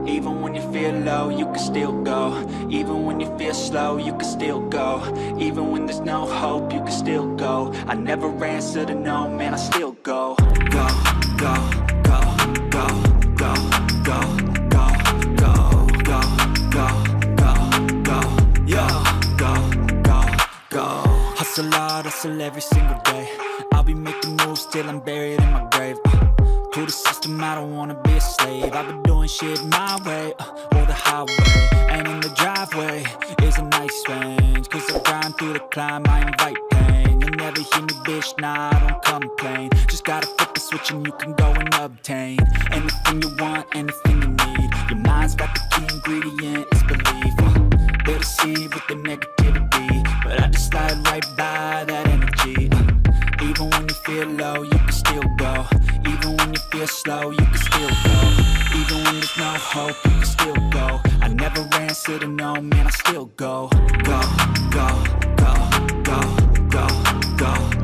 Even when you feel low, you can still go. Even when you feel slow, you can still go. Even when there's no hope, you can still go. I never answer to no, man, I still go. Go, go, go, go, go, go, go, go, go, go, go, go, yo, go, go, go. Hustle hard, hustle every single day. I'll be making moves till I'm buried in my grave. To the system, I don't wanna be a slave. I've been doing shit my way, or the highway. And in the driveway is a nice range. Cause I grind through the climb, I invite pain. You'll never hear me, bitch, nah, I don't complain. Just gotta flip the switch and you can go and obtain anything you want, anything you need. Your mind's got the key ingredient, it's belief. They'll deceive with the negativity, but I just slide right by that energy. Even when you feel low, you can still go. Even when you feel slow, you can still go. Even when there's no hope, you can still go. I never answer to no, man, I still go. Go, go, go, go, go, go.